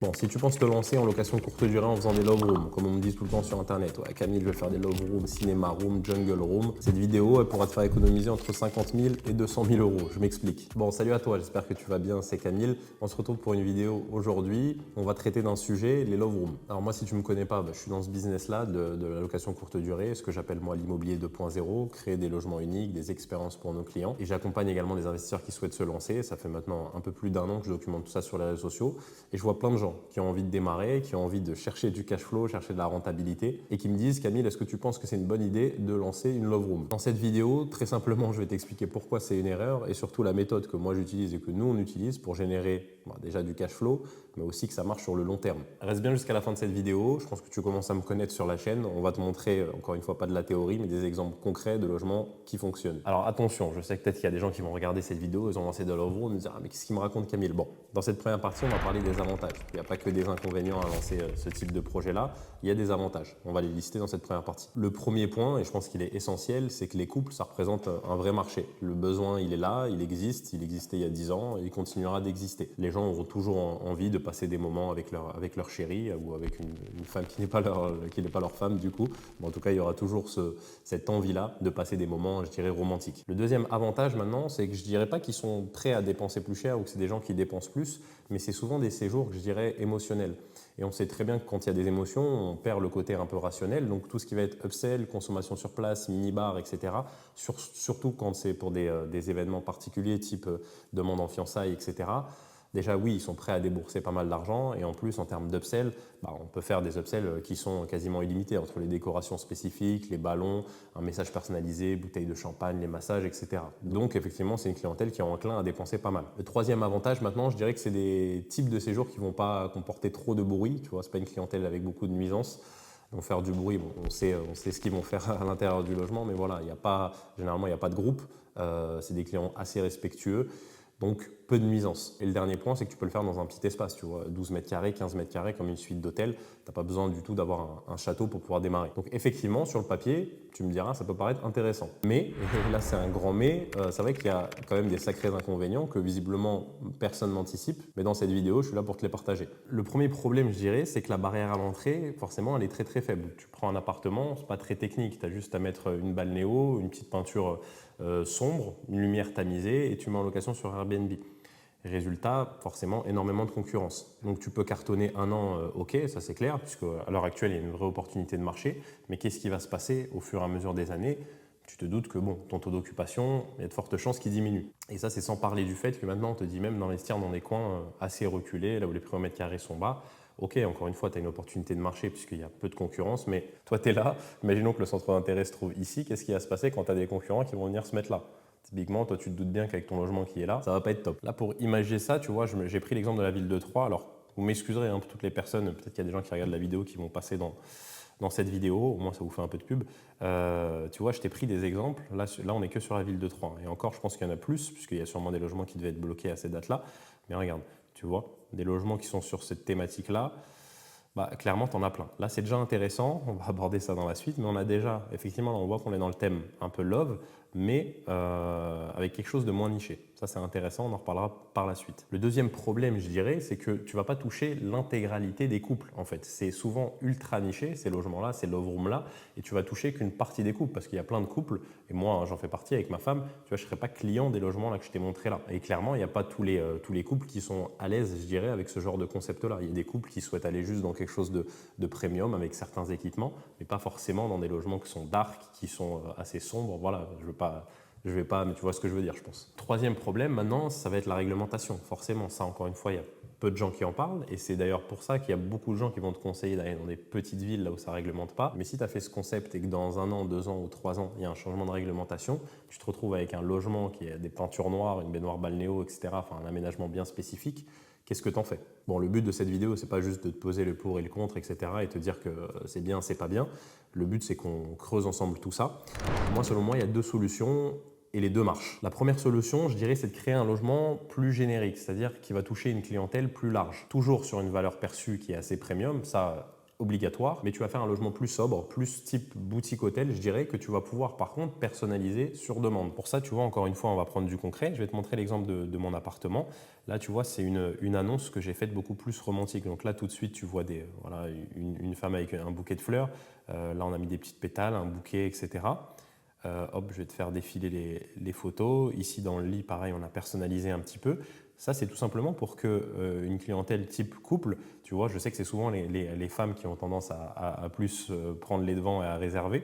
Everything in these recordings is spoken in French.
Bon, si tu penses te lancer en location courte durée en faisant des love rooms, comme on me dit tout le temps sur internet, ouais, Camille, je vais faire des love rooms, cinéma room, jungle room, cette vidéo, elle pourra te faire économiser entre 50 000 et 200 000 euros. Je m'explique. Bon, salut à toi, j'espère que tu vas bien, c'est Camille. On se retrouve pour une vidéo aujourd'hui. On va traiter d'un sujet, les love rooms. Alors moi, si tu me connais pas, je suis dans ce business-là de la location courte durée, ce que j'appelle moi l'immobilier 2.0, créer des logements uniques, des expériences pour nos clients. Et j'accompagne également des investisseurs qui souhaitent se lancer. Ça fait maintenant un peu plus d'un an que je documente tout ça sur les réseaux sociaux. Et je vois plein de gens qui ont envie de démarrer, qui ont envie de chercher du cash flow, chercher de la rentabilité et qui me disent « Camille, est-ce que tu penses que c'est une bonne idée de lancer une love room ?» Dans cette vidéo, très simplement, je vais t'expliquer pourquoi c'est une erreur et surtout la méthode que moi j'utilise et que nous on utilise pour générer déjà du cash flow, mais aussi que ça marche sur le long terme. Reste bien jusqu'à la fin de cette vidéo, je pense que tu commences à me connaître sur la chaîne. On va te montrer, encore une fois, pas de la théorie, mais des exemples concrets de logements qui fonctionnent. Alors attention, je sais que peut-être qu'il y a des gens qui vont regarder cette vidéo, ils ont lancé de love room, et me dire « Ah mais qu'est-ce qu'il me raconte Camille ?» Bon, dans cette première partie, on va parler des avantages. Il n'y a pas que des inconvénients à lancer ce type de projet-là, il y a des avantages. On va les lister dans cette première partie. Le premier point, et je pense qu'il est essentiel, c'est que les couples, ça représente un vrai marché. Le besoin, il est là, il existait il y a 10 ans et il continuera d'exister. Les gens auront toujours envie de passer des moments avec leur chérie ou avec une femme qui n'est pas leur femme du coup. Mais en tout cas, il y aura toujours cette envie-là de passer des moments, je dirais, romantiques. Le deuxième avantage maintenant, c'est que je dirais pas qu'ils sont prêts à dépenser plus cher ou que c'est des gens qui dépensent plus, mais c'est souvent des séjours, je dirais, émotionnels. Et on sait très bien que quand il y a des émotions, on perd le côté un peu rationnel. Donc tout ce qui va être upsell, consommation sur place, mini-bar, etc. Surtout quand c'est pour des événements particuliers type demande en fiançailles, etc. Déjà, oui, ils sont prêts à débourser pas mal d'argent et en plus, en termes d'upsell, on peut faire des upsells qui sont quasiment illimités entre les décorations spécifiques, les ballons, un message personnalisé, bouteilles de champagne, les massages, etc. Donc, effectivement, c'est une clientèle qui est enclin à dépenser pas mal. Le troisième avantage, maintenant, je dirais que c'est des types de séjours qui ne vont pas comporter trop de bruit. Tu vois, c'est pas une clientèle avec beaucoup de nuisances. Ils vont faire du bruit, bon, on sait ce qu'ils vont faire à l'intérieur du logement, mais voilà, généralement, il n'y a pas de groupe. C'est des clients assez respectueux. Donc, peu de nuisance. Et le dernier point, c'est que tu peux le faire dans un petit espace, tu vois, 12 mètres carrés, 15 mètres carrés, comme une suite d'hôtel. Tu n'as pas besoin du tout d'avoir un château pour pouvoir démarrer. Donc, effectivement, sur le papier, tu me diras, ça peut paraître intéressant. Mais, et là c'est un grand mais, c'est vrai qu'il y a quand même des sacrés inconvénients que visiblement personne n'anticipe. Mais dans cette vidéo, je suis là pour te les partager. Le premier problème, je dirais, c'est que la barrière à l'entrée, forcément, elle est très très faible. Tu prends un appartement, c'est pas très technique. Tu as juste à mettre une balnéo, une petite peinture sombre, une lumière tamisée et tu mets en location sur Airbnb. Résultat, forcément, énormément de concurrence. Donc tu peux cartonner un an, ok, ça c'est clair, puisque à l'heure actuelle, il y a une vraie opportunité de marché. Mais qu'est-ce qui va se passer au fur et à mesure des années? Tu te doutes que ton taux d'occupation, il y a de fortes chances qu'il diminue. Et ça, c'est sans parler du fait que maintenant, on te dit même d'investir dans des coins assez reculés, là où les prix au mètre carré sont bas. Ok, encore une fois, tu as une opportunité de marché puisqu'il y a peu de concurrence, mais toi, tu es là. Imaginons que le centre d'intérêt se trouve ici. Qu'est-ce qui va se passer quand tu as des concurrents qui vont venir se mettre là? Typiquement, toi, tu te doutes bien qu'avec ton logement qui est là, ça va pas être top. Là, pour imaginer ça, tu vois, j'ai pris l'exemple de la ville de Troyes. Alors, vous m'excuserez pour toutes les personnes, peut-être qu'il y a des gens qui regardent la vidéo qui vont passer dans cette vidéo, au moins ça vous fait un peu de pub. Tu vois, je t'ai pris des exemples. Là, on n'est que sur la ville de Troyes. Et encore, je pense qu'il y en a plus, puisqu'il y a sûrement des logements qui devaient être bloqués à ces dates-là. Mais regarde, tu vois, des logements qui sont sur cette thématique-là, clairement, tu en as plein. Là, c'est déjà intéressant, on va aborder ça dans la suite, mais on a déjà, effectivement, là, on voit qu'on est dans le thème un peu love, mais avec quelque chose de moins niché. Ça, c'est intéressant, on en reparlera par la suite. Le deuxième problème, je dirais, c'est que tu ne vas pas toucher l'intégralité des couples, en fait. C'est souvent ultra niché, ces logements-là, ces love rooms-là, et tu vas toucher qu'une partie des couples, parce qu'il y a plein de couples, et moi, j'en fais partie avec ma femme, tu vois, je ne serais pas client des logements là, que je t'ai montré là. Et clairement, il n'y a pas tous les couples qui sont à l'aise, je dirais, avec ce genre de concept-là. Il y a des couples qui souhaitent aller juste dans quelque chose de premium, avec certains équipements, mais pas forcément dans des logements qui sont dark, qui sont assez sombres. Voilà, je vais pas, mais tu vois ce que je veux dire, je pense. Troisième problème, maintenant, ça va être la réglementation. Forcément, ça, encore une fois, il y a peu de gens qui en parlent, et c'est d'ailleurs pour ça qu'il y a beaucoup de gens qui vont te conseiller d'aller dans des petites villes là où ça ne réglemente pas. Mais si tu as fait ce concept et que dans 1 an, 2 ans ou 3 ans, il y a un changement de réglementation, tu te retrouves avec un logement qui a des peintures noires, une baignoire balnéo, etc., enfin un aménagement bien spécifique, qu'est-ce que tu en fais? Bon, le but de cette vidéo, c'est pas juste de te poser le pour et le contre, etc., et te dire que c'est bien, c'est pas bien. Le but, c'est qu'on creuse ensemble tout ça. Moi, selon moi, il y a 2 solutions et les 2 marchent. La première solution, je dirais, c'est de créer un logement plus générique, c'est-à-dire qui va toucher une clientèle plus large. Toujours sur une valeur perçue qui est assez premium, ça, obligatoire, mais tu vas faire un logement plus sobre, plus type boutique hôtel, je dirais, que tu vas pouvoir par contre personnaliser sur demande. Pour ça, tu vois, encore une fois, on va prendre du concret. Je vais te montrer l'exemple de mon appartement. Là, tu vois, c'est une annonce que j'ai faite beaucoup plus romantique. Donc là, tout de suite, tu vois voilà, une femme avec un bouquet de fleurs. Là, on a mis des petites pétales, un bouquet, etc. Hop, je vais te faire défiler les photos. Ici, dans le lit, pareil, on a personnalisé un petit peu. Ça, c'est tout simplement pour que une clientèle type couple, tu vois, je sais que c'est souvent les femmes qui ont tendance à plus prendre les devants et à réserver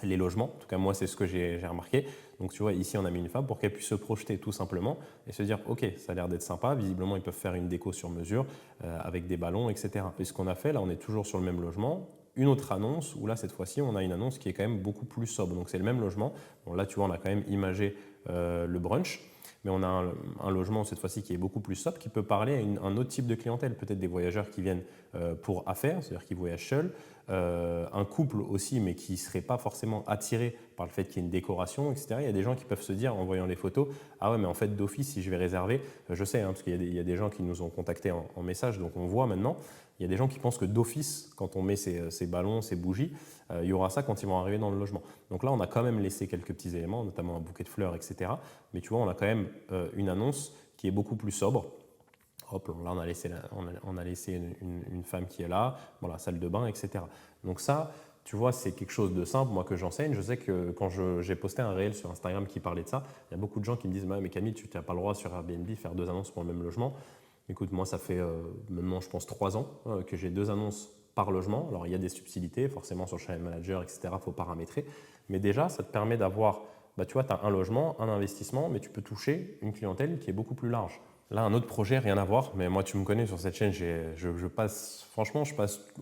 les logements. En tout cas, moi, c'est ce que j'ai remarqué. Donc, tu vois, ici, on a mis une femme pour qu'elle puisse se projeter tout simplement et se dire, OK, ça a l'air d'être sympa. Visiblement, ils peuvent faire une déco sur mesure avec des ballons, etc. Et ce qu'on a fait, là, on est toujours sur le même logement. Une autre annonce où là, cette fois-ci, on a une annonce qui est quand même beaucoup plus sobre. Donc, c'est le même logement. Bon, là, tu vois, on a quand même imagé le brunch. Mais on a un logement cette fois-ci qui est beaucoup plus sobre, qui peut parler à un autre type de clientèle, peut-être des voyageurs qui viennent pour affaires, c'est-à-dire qui voyagent seuls, un couple aussi, mais qui ne serait pas forcément attiré par le fait qu'il y ait une décoration, etc. Il y a des gens qui peuvent se dire, en voyant les photos, ah ouais, mais en fait, d'office, si je vais réserver, je sais, hein, parce qu'il y a des gens qui nous ont contactés en message, donc on voit maintenant, il y a des gens qui pensent que d'office, quand on met ces ballons, ces bougies, il y aura ça quand ils vont arriver dans le logement. Donc là, on a quand même laissé quelques petits éléments, notamment un bouquet de fleurs, etc. Mais tu vois, on a quand même une annonce qui est beaucoup plus sobre. Hop, là, on a laissé une femme qui est là, bon, la salle de bain, etc. Donc ça, tu vois, c'est quelque chose de simple, moi, que j'enseigne. Je sais que quand j'ai posté un réel sur Instagram qui parlait de ça, il y a beaucoup de gens qui me disent, mais Camille, tu n'as pas le droit sur Airbnb faire 2 annonces pour le même logement. Écoute, moi, ça fait maintenant, je pense, 3 ans que j'ai 2 annonces par logement. Alors, il y a des subtilités, forcément, sur Channel Manager, etc., il faut paramétrer. Mais déjà, ça te permet d'avoir, tu vois, tu as un logement, un investissement, mais tu peux toucher une clientèle qui est beaucoup plus large. Là, un autre projet, rien à voir, mais moi, tu me connais sur cette chaîne, je passe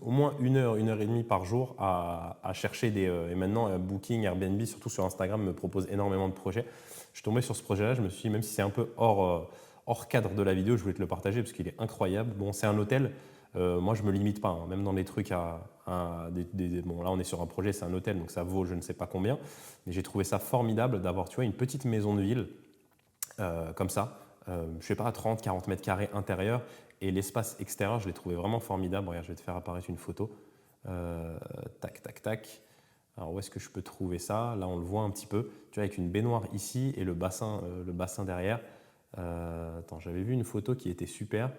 au moins 1 heure et demie par jour à chercher et maintenant, Booking, Airbnb, surtout sur Instagram, me propose énormément de projets. Je suis tombé sur ce projet-là, je me suis dit, même si c'est un peu hors cadre de la vidéo, je voulais te le partager parce qu'il est incroyable. Bon, c'est un hôtel. Moi, je ne me limite pas, hein, même dans des trucs bon, là, on est sur un projet, c'est un hôtel, donc ça vaut je ne sais pas combien. Mais j'ai trouvé ça formidable d'avoir, tu vois, une petite maison de ville comme ça. Je ne sais pas, 30, 40 mètres carrés intérieur. Et l'espace extérieur, je l'ai trouvé vraiment formidable. Regarde, je vais te faire apparaître une photo. Tac, tac, tac. Alors, où est-ce que je peux trouver ça? Là, on le voit un petit peu. Tu vois, avec une baignoire ici et le bassin derrière. Attends, j'avais vu une photo qui était super.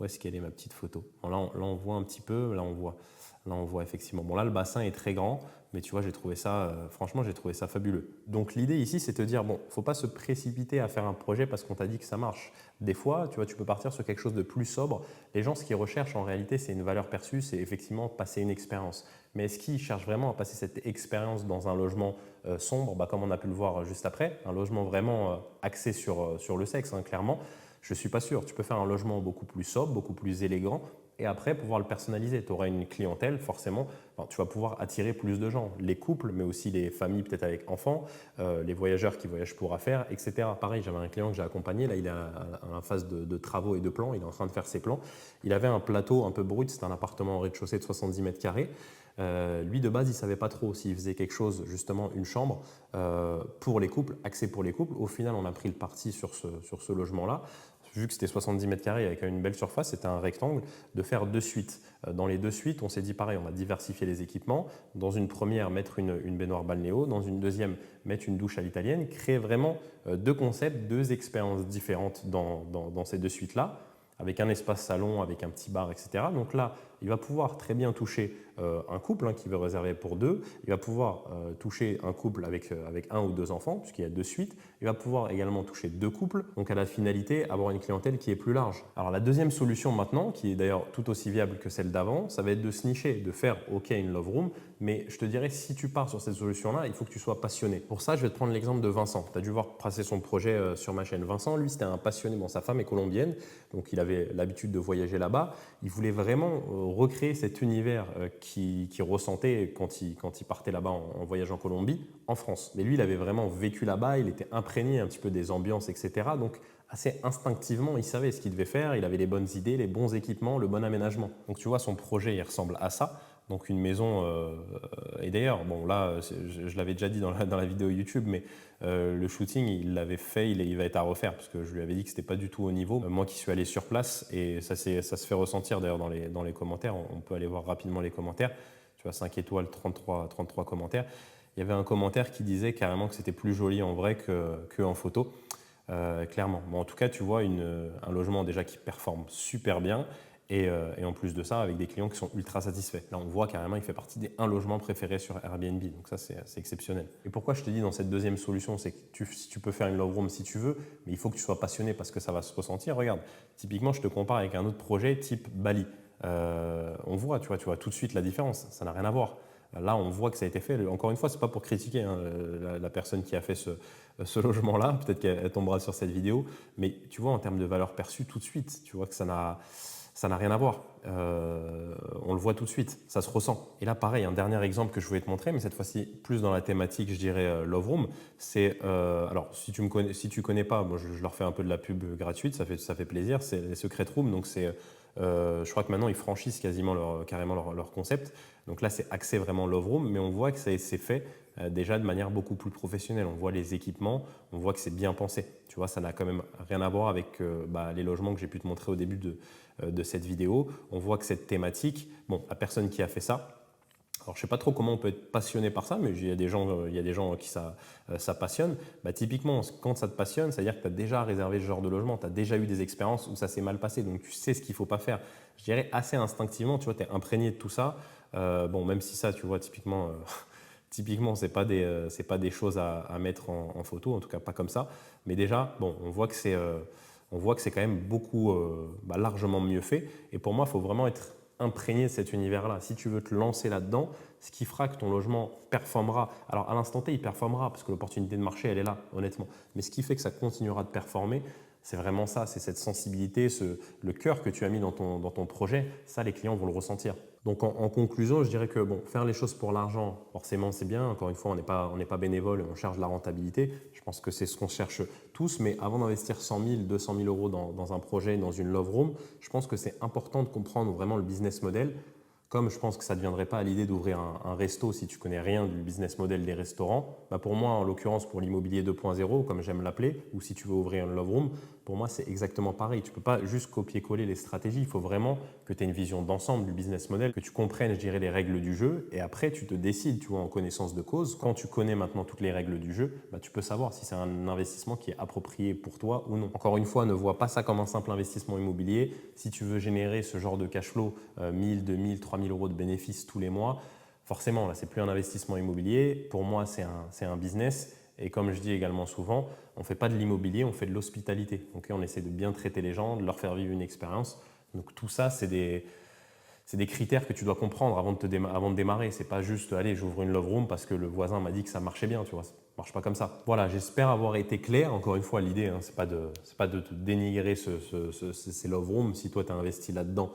Où est-ce qu'elle est, ma petite photo? Bon, là, on voit un petit peu. Là, on voit effectivement. Bon, là, le bassin est très grand. Mais tu vois, j'ai trouvé ça, franchement, j'ai trouvé ça fabuleux. Donc l'idée ici, c'est de te dire, bon, il ne faut pas se précipiter à faire un projet parce qu'on t'a dit que ça marche. Des fois, tu vois, tu peux partir sur quelque chose de plus sobre. Les gens, ce qu'ils recherchent en réalité, c'est une valeur perçue, c'est effectivement passer une expérience. Mais est-ce qu'ils cherchent vraiment à passer cette expérience dans un logement sombre, comme on a pu le voir juste après, un logement vraiment axé sur le sexe, hein, clairement? Je ne suis pas sûr. Tu peux faire un logement beaucoup plus sobre, beaucoup plus élégant, et après pouvoir le personnaliser. Tu auras une clientèle, forcément, tu vas pouvoir attirer plus de gens, les couples, mais aussi les familles peut-être avec enfants, les voyageurs qui voyagent pour affaires, etc. Pareil, j'avais un client que j'ai accompagné, là il est en phase de travaux et de plans, il est en train de faire ses plans. Il avait un plateau un peu brut, c'était un appartement au rez-de-chaussée de 70 mètres carrés. Lui, de base, il ne savait pas trop s'il faisait quelque chose, justement, une chambre pour les couples, axée pour les couples. Au final, on a pris le parti sur ce logement-là. Vu que c'était 70 mètres carrés avec une belle surface, c'était un rectangle, de faire 2 suites. Dans les 2 suites, on s'est dit pareil, on va diversifier les équipements. Dans une première, mettre une baignoire balnéo. Dans une deuxième, mettre une douche à l'italienne. Créer vraiment 2 concepts, 2 expériences différentes dans ces 2 suites-là, avec un espace salon, avec un petit bar, etc. Donc là, il va pouvoir très bien toucher un couple qui veut réserver pour 2. Il va pouvoir toucher un couple avec 1 ou 2 enfants, puisqu'il y a 2 suites. Il va pouvoir également toucher 2 couples, donc à la finalité, avoir une clientèle qui est plus large. Alors la deuxième solution maintenant, qui est d'ailleurs tout aussi viable que celle d'avant, ça va être de se nicher, de faire OK une love room, mais je te dirais, si tu pars sur cette solution-là, il faut que tu sois passionné. Pour ça, je vais te prendre l'exemple de Vincent. Tu as dû voir passer son projet sur ma chaîne. Vincent, lui, c'était un passionné. Bon, sa femme est colombienne, donc il avait l'habitude de voyager là-bas. Il voulait vraiment recréer cet univers qu'il ressentait quand il partait là-bas en voyage en Colombie, en France. Mais lui, il avait vraiment vécu là-bas, il était imprégné un petit peu des ambiances, etc. Donc, assez instinctivement, il savait ce qu'il devait faire, il avait les bonnes idées, les bons équipements, le bon aménagement. Donc, tu vois, son projet, il ressemble à ça. Donc une maison, et d'ailleurs, bon là, je l'avais déjà dit dans la vidéo YouTube, mais le shooting, il l'avait fait, il va être à refaire, parce que je lui avais dit que c'était pas du tout au niveau. Moi qui suis allé sur place, et ça se fait ressentir d'ailleurs dans les commentaires, on peut aller voir rapidement les commentaires. Tu vois, 5 étoiles, 33 commentaires. Il y avait un commentaire qui disait carrément que c'était plus joli en vrai que en photo. Clairement. Bon, en tout cas, tu vois un logement déjà qui performe super bien et en plus de ça, avec des clients qui sont ultra satisfaits. Là, on voit carrément qu'il fait partie des 1 logement préféré sur Airbnb. Donc ça, c'est exceptionnel. Et pourquoi je te dis dans cette deuxième solution, c'est que si tu peux faire une love room si tu veux, mais il faut que tu sois passionné parce que ça va se ressentir. Regarde, typiquement, je te compare avec un autre projet type Bali. On voit, tu vois tout de suite la différence. Ça n'a rien à voir. Là, on voit que ça a été fait. Encore une fois, ce n'est pas pour critiquer hein, la personne qui a fait ce logement-là. Peut-être qu'elle tombera sur cette vidéo. Mais tu vois, en termes de valeur perçue, tout de suite, tu vois que ça n'a rien à voir. On le voit tout de suite, ça se ressent. Et là, pareil, un dernier exemple que je voulais te montrer, mais cette fois-ci plus dans la thématique, je dirais Love Room. C'est, alors, si tu connais pas, moi, je leur fais un peu de la pub gratuite, ça fait plaisir. C'est les Secret Rooms, donc c'est je crois que maintenant, ils franchissent carrément leur concept. Donc là, c'est axé vraiment Love Room, mais on voit que c'est fait déjà de manière beaucoup plus professionnelle. On voit les équipements, on voit que c'est bien pensé. Tu vois, ça n'a quand même rien à voir avec les logements que j'ai pu te montrer au début de cette vidéo. On voit que cette thématique, bon, la personne qui a fait ça, alors, je ne sais pas trop comment on peut être passionné par ça, mais il y a des gens qui ça passionne. Typiquement, quand ça te passionne, c'est-à-dire que tu as déjà réservé ce genre de logement, tu as déjà eu des expériences où ça s'est mal passé, donc tu sais ce qu'il ne faut pas faire. Je dirais assez instinctivement, tu vois, tu es imprégné de tout ça. Bon, même si ça, tu vois, typiquement, ce n'est pas des choses à mettre en photo, en tout cas pas comme ça. Mais déjà, bon, on voit que c'est quand même beaucoup, largement mieux fait. Et pour moi, il faut vraiment être imprégné de cet univers-là. Si tu veux te lancer là-dedans, ce qui fera que ton logement performera. Alors à l'instant T, il performera parce que l'opportunité de marché, elle est là, honnêtement. Mais ce qui fait que ça continuera de performer, c'est vraiment ça, c'est cette sensibilité, le cœur que tu as mis dans ton projet. Ça, les clients vont le ressentir. Donc en conclusion, je dirais que bon, faire les choses pour l'argent, forcément, c'est bien. Encore une fois, on n'est pas bénévole, on cherche la rentabilité. Je pense que c'est ce qu'on cherche tous. Mais avant d'investir 100 000, 200 000 euros dans un projet, dans une love room, je pense que c'est important de comprendre vraiment le business model. Comme je pense que ça ne deviendrait pas à l'idée d'ouvrir un resto si tu connais rien du business model des restaurants, pour moi, en l'occurrence pour l'immobilier 2.0, comme j'aime l'appeler, ou si tu veux ouvrir une love room, pour moi, c'est exactement pareil. Tu ne peux pas juste copier-coller les stratégies. Il faut vraiment que tu aies une vision d'ensemble du business model, que tu comprennes, je dirais, les règles du jeu. Et après, tu te décides, tu vois, en connaissance de cause. Quand tu connais maintenant toutes les règles du jeu, tu peux savoir si c'est un investissement qui est approprié pour toi ou non. Encore une fois, ne vois pas ça comme un simple investissement immobilier. Si tu veux générer ce genre de cash flow, 1000, 2000, 3000 euros de bénéfices tous les mois, forcément, là, ce n'est plus un investissement immobilier. Pour moi, c'est un business. Et comme je dis également souvent, on ne fait pas de l'immobilier, on fait de l'hospitalité. Donc, on essaie de bien traiter les gens, de leur faire vivre une expérience. Donc tout ça, c'est des critères que tu dois comprendre avant de démarrer. C'est pas juste, allez, j'ouvre une love room parce que le voisin m'a dit que ça marchait bien, tu vois. Ça marche pas comme ça. Voilà, j'espère avoir été clair. Encore une fois, l'idée, c'est pas de te dénigrer ces love rooms si toi, tu as investi là-dedans.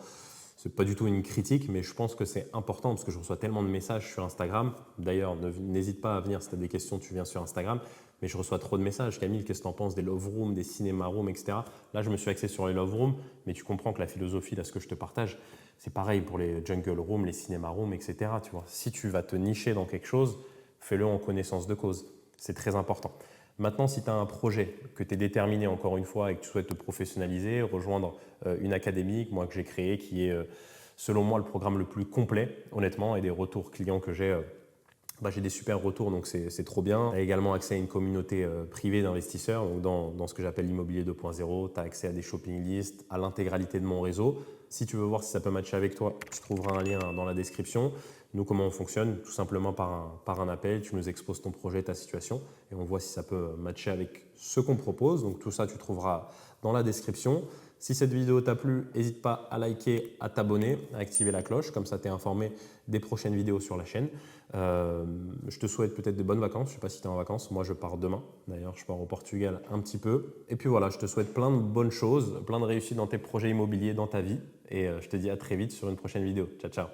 C'est pas du tout une critique, mais je pense que c'est important parce que je reçois tellement de messages sur Instagram. D'ailleurs, n'hésite pas à venir si tu as des questions, tu viens sur Instagram. Mais je reçois trop de messages. Camille, qu'est-ce que tu en penses des love rooms, des cinéma rooms, etc. Là, je me suis axé sur les love rooms, mais tu comprends que la philosophie, là, ce que je te partage, c'est pareil pour les jungle rooms, les cinéma rooms, etc. Tu vois. Si tu vas te nicher dans quelque chose, fais-le en connaissance de cause. C'est très important. Maintenant, si tu as un projet que tu es déterminé encore une fois et que tu souhaites te professionnaliser, rejoindre une académie moi que j'ai créée qui est selon moi le programme le plus complet honnêtement et des retours clients que j'ai, j'ai des super retours donc c'est trop bien. Tu as également accès à une communauté privée d'investisseurs donc dans ce que j'appelle l'immobilier 2.0, tu as accès à des shopping lists, à l'intégralité de mon réseau. Si tu veux voir si ça peut matcher avec toi, tu trouveras un lien dans la description. Nous, comment on fonctionne? Tout simplement par un appel, tu nous exposes ton projet, ta situation et on voit si ça peut matcher avec ce qu'on propose. Donc tout ça, tu trouveras dans la description. Si cette vidéo t'a plu, n'hésite pas à liker, à t'abonner, à activer la cloche. Comme ça, tu es informé des prochaines vidéos sur la chaîne. Je te souhaite peut-être de bonnes vacances. Je ne sais pas si tu es en vacances. Moi, je pars demain. D'ailleurs, je pars au Portugal un petit peu. Et puis voilà, je te souhaite plein de bonnes choses, plein de réussite dans tes projets immobiliers, dans ta vie. Et je te dis à très vite sur une prochaine vidéo. Ciao, ciao.